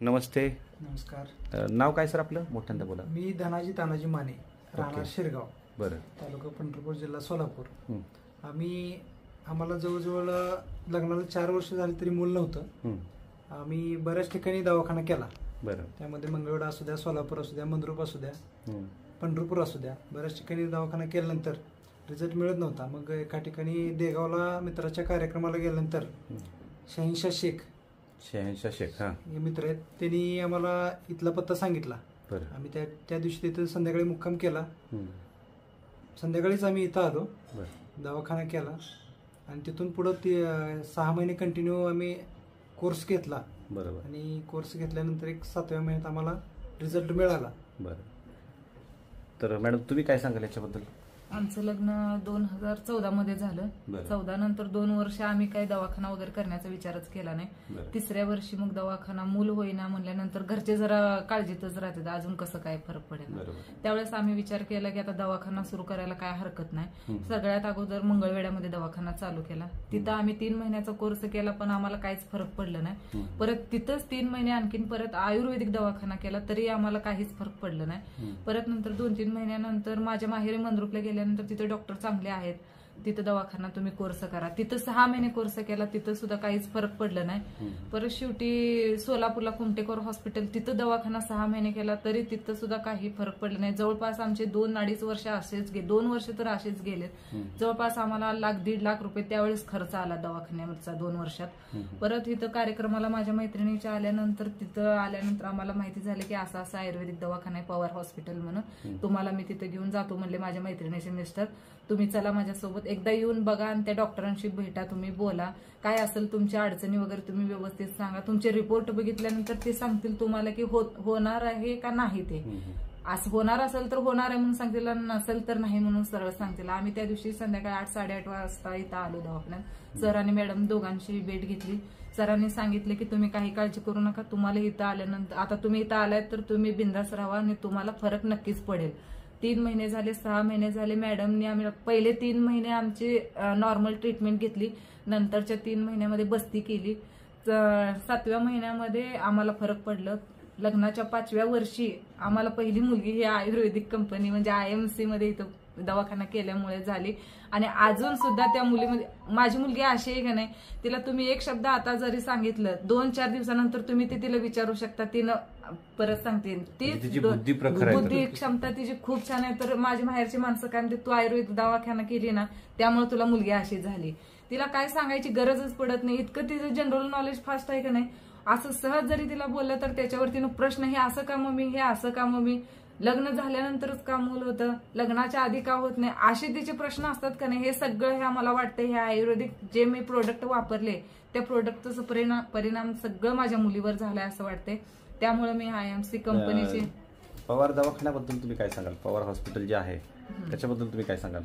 नमस्ते. नमस्कार. नाव काय सर आपलं? मोठ्यांदा बोला. मी धनाजी तानाजी माने, राहणार शिरगाव, बरं, तालुका पंढरपूर, जिल्हा सोलापूर. आम्हाला जवळजवळ लग्नाला 4 वर्ष झाली तरी मूल नव्हतं. आम्ही बऱ्याच ठिकाणी दवाखाना केला. बरं. त्यामध्ये मंगळवेढा असू द्या, सोलापूर असू द्या, मंद्रुप असू द्या, पंढरपूर असू द्या, बऱ्याच ठिकाणी दवाखाना केल्यानंतर रिझल्ट मिळत नव्हता. मग एका ठिकाणी देगावला मित्राच्या कार्यक्रमाला गेल्यानंतर शहनशाह शेख हे मित्र आहेत, त्यांनी आम्हाला इथला पत्ता सांगितला. आम्ही त्या दिवशी तिथे संध्याकाळी मुक्काम केला. संध्याकाळीच आम्ही इथं आलो, दवाखाना केला आणि तिथून पुढं 6 महिने कंटिन्यू आम्ही कोर्स घेतला. बरोबर. आणि कोर्स घेतल्यानंतर एक 7व्या महिन्यात आम्हाला रिझल्ट मिळाला. बरं. तर मॅडम तुम्ही काय सांगाल याच्याबद्दल? आमचं लग्न 2014 मध्ये झालं. 14 नंतर 2 वर्ष आम्ही काही दवाखाना वगैरे करण्याचा विचारच केला नाही. 3ऱ्या वर्षी मग दवाखाना मूल होईना म्हणल्यानंतर घरचे जरा काळजीतच राहतात, अजून कसं काय फरक पडेल. त्यावेळेस आम्ही विचार केला की आता दवाखाना सुरू करायला काय हरकत नाही. सगळ्यात अगोदर मंगळवेढ्यामध्ये दवाखाना चालू केला. तिथं आम्ही 3 महिन्याचा कोर्स केला, पण आम्हाला काहीच फरक पडला नाही. परत तिथंच 3 महिने आणखीन परत आयुर्वेदिक दवाखाना केला, तरी आम्हाला काहीच फरक पडला नाही. परत नंतर 2-3 महिन्यानंतर माझ्या माहेरी मंद्रुपला गेल्यानंतर तिथे डॉक्टर चांगले आहेत, तिथं दवाखाना तुम्ही कोर्स करा. तिथं 6 महिने कोर्स केला, तिथं सुद्धा काहीच फरक पडला नाही. परत शेवटी सोलापूरला कुमटेकर हॉस्पिटल, तिथं दवाखाना 6 महिने केला, तरी तिथं सुद्धा काही फरक पडला नाही. जवळपास आमचे 2-2.5 वर्ष असेच 2 वर्ष तर असेच गेलेत. जवळपास आम्हाला 1,00,000-1.5 लाख रुपये त्यावेळेस खर्च आला दवाखान्याचा 2 वर्षात. परत इथं कार्यक्रमाला माझ्या मैत्रिणीच्या आल्यानंतर आम्हाला माहिती झालं की असा असा आयुर्वेदिक दवाखाना आहे पवार हॉस्पिटल म्हणून, तुम्हाला मी तिथे घेऊन जातो म्हणले माझ्या मैत्रिणीचे मिस्टर. तुम्ही चला माझ्यासोबत, एकदा येऊन बघा आणि त्या डॉक्टरांशी भेटा, तुम्ही बोला, काय असेल तुमच्या अडचणी वगैरे तुम्ही व्यवस्थित सांगा. तुमचे रिपोर्ट बघितल्यानंतर ते सांगतील तुम्हाला की होणार आहे का नाही. ते असं होणार असेल तर होणार आहे म्हणून सांगतील, नसेल तर नाही म्हणून सरळ सांगतील. आम्ही त्या दिवशी संध्याकाळी 8-8:30 वाजता इथं आलो दवाखान्यात. सर आणि मॅडम दोघांची भेट घेतली. सरांनी सांगितले की तुम्ही काही काळजी करू नका, तुम्हाला इथं आल्यानंतर आता तुम्ही इथं आलात तर तुम्ही बिंदास राहा आणि तुम्हाला फरक नक्कीच पडेल. 3 महिने झाले, 6 महिने झाले. मॅडमने आम्ही पहिले 3 महिने आमची नॉर्मल ट्रीटमेंट घेतली, नंतरच्या 3 महिन्यामध्ये बस्ती केली. 7व्या महिन्यामध्ये आम्हाला फरक पडलं. लग्नाच्या 5व्या वर्षी आम्हाला पहिली मुलगी ही आयुर्वेदिक कंपनी म्हणजे IMC मध्ये इथं दवाखाना केल्यामुळे झाली. आणि अजून सुद्धा त्या मुलीमध्ये माझी मुलगी अशी आहे का नाही, तिला तुम्ही एक शब्द आता जरी सांगितलं 2-4 दिवसानंतर तुम्ही ते तिला विचारू शकता, तिनं परत सांगते. ती बुद्धी क्षमता तिची खूप छान आहे. तर माझी माहेरची माणसं काय म्हणते, तू आयुर्वेदिक दवाखाना केली ना त्यामुळे तुला मुलगी अशी झाली. तिला काय सांगायची गरजच पडत नाही, इतकं तिचं जनरल नॉलेज फास्ट आहे का नाही. असं सहज जरी तिला बोललं तर त्याच्यावरती प्रश्न, हे असं का मम्मी, हे असं का मम्मी, लग्न झाल्यानंतरच का मूल होतं, लग्नाच्या आधी का होत नाही, असे तिचे प्रश्न असतात का नाही. हे सगळं हे आम्हाला वाटतं हे आयुर्वेदिक जे मी प्रोडक्ट वापरले त्या प्रोडक्टचा परिणाम सगळं माझ्या मुलीवर झालाय असं वाटतंय. त्यामुळे मी IMC कंपनीची पवार दवाखान्याबद्दल तुम्ही काय सांगाल? पवार हॉस्पिटल जे आहे त्याच्याबद्दल तुम्ही काय सांगाल?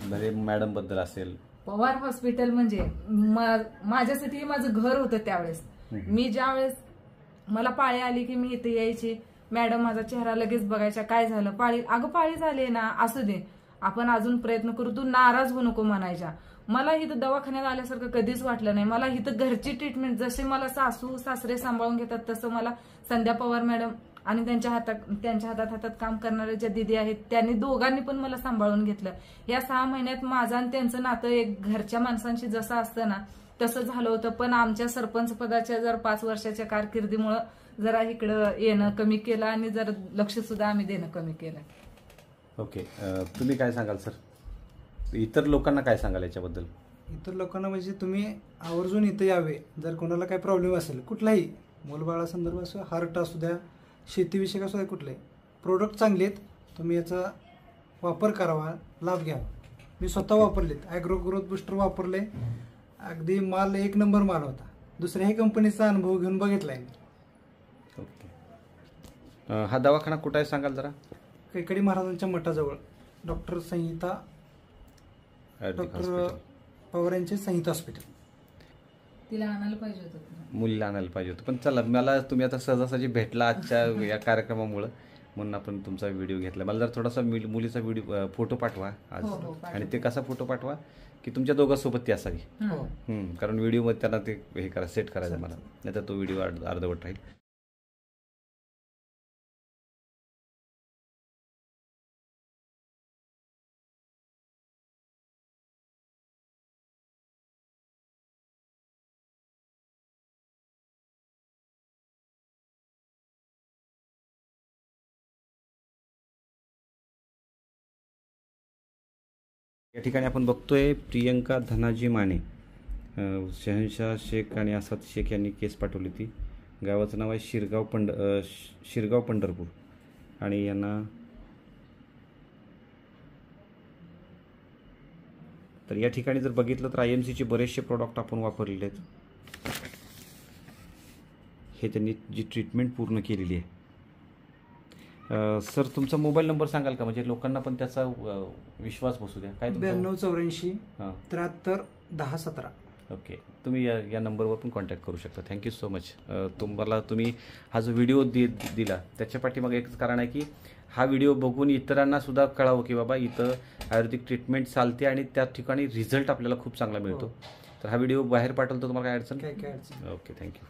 म्हणजे मॅडम बद्दल असेल. पवार हॉस्पिटल म्हणजे माझ्यासाठी माझं घर होतं त्यावेळेस. मी ज्यावेळेस मला पाळी आली की मी इथे यायची, मॅडम माझा चेहरा लगेच बघायचा, काय झालं, अगं पाळी झाली ना, असू दे आपण अजून प्रयत्न करू, तू नाराज होऊ नको म्हणायच्या. मला इथं दवाखान्यात आल्यासारखं कधीच वाटलं नाही. मला इथं घरची ट्रीटमेंट, जसे मला सासू सासरे सांभाळून घेतात तसं मला संध्या पवार मॅडम आणि त्यांच्या हातात काम करणाऱ्या ज्या दिदी आहेत त्यांनी दोघांनी पण मला सांभाळून घेतलं. या 6 महिन्यात माझं आणि त्यांचं नातं एक घरच्या माणसांशी जसं असतं ना तसं झालं होतं. पण आमच्या सरपंच पदाच्या 5 वर्षाच्या कारकिर्दीमुळे जरा इकडं येणं कमी केलं आणि जरा लक्ष सुद्धा आम्ही देणं कमी केलं. ओके. तुम्ही काय सांगाल सर? इतर लोकांना काय सांगाल याच्याबद्दल? इतर लोकांना म्हणजे तुम्ही आवर्जून इथे यावे. जर कोणाला काही प्रॉब्लेम असेल कुठलाही, मूलबाळा संदर्भ असो, हार्ट असू द्या, शेतीविषयक असू द्या, कुठले प्रोडक्ट चांगले आहेत, तुम्ही याचा वापर करावा, लाभ घ्यावा. मी स्वतः वापरलेत. ॲग्रो ग्रोथ बुस्टर वापरले, अगदी माल 1 नंबर माल होता. दुसऱ्याही कंपनीचा अनुभव घेऊन बघितलाय. ओके. हा दवाखाना कुठं आहे सांगाल जरा? कैकडी महाराजांच्या मठाजवळ डॉक्टर पवार यांचे संहिता हॉस्पिटल. तिला आणायला पाहिजे होतं, मुलीला आणायला पाहिजे होतं, पण चला मला तुम्ही आता सहजासहजी भेटला आजच्या या कार्यक्रमामुळे म्हणून आपण तुमचा व्हिडिओ घेतला. मला जर थोडासा मुलीचा व्हिडिओ फोटो पाठवा आज. आणि ते कसा फोटो पाठवा की तुमच्या दोघांसोबत ती असावी. कारण व्हिडिओमध्ये त्यांना ते हे करा, सेट करायचं मला, नाही तर तो व्हिडिओ अर्धवट राहील. या ठिकाणी आपण बघतोय प्रियंका धनाजी माने, शहनशाह शेख आणि आसाद शेख यांनी केस पाठवली ती. गावाचं नाव आहे शिरगाव पंढरपूर. आणि यांना तर या ठिकाणी जर बघितलं तर IMCचे बरेचसे प्रॉडक्ट आपण वापरलेले आहेत. हे त्यांनी जी ट्रीटमेंट पूर्ण केलेली आहे. सर तुमचा मोबाईल नंबर सांगाल का, म्हणजे लोकांना पण त्याचा विश्वास बसू द्या. काय 9284 73 10 17. ओके, तुम्ही या नंबरवर पण कॉन्टॅक्ट करू शकता. Thank you so much. तुम्ही हा जो व्हिडिओ दिला त्याच्या पाठीमागे एकच कारण आहे की हा व्हिडिओ बघून इतरांना सुद्धा कळावं की बाबा इथं आयुर्वेदिक ट्रीटमेंट चालते आणि त्या ठिकाणी रिझल्ट आपल्याला खूप चांगला मिळतो. तर हा व्हिडिओ बाहेर पाठवतो, तुम्हाला काय अडचण? काय अडचण? Okay, thank you.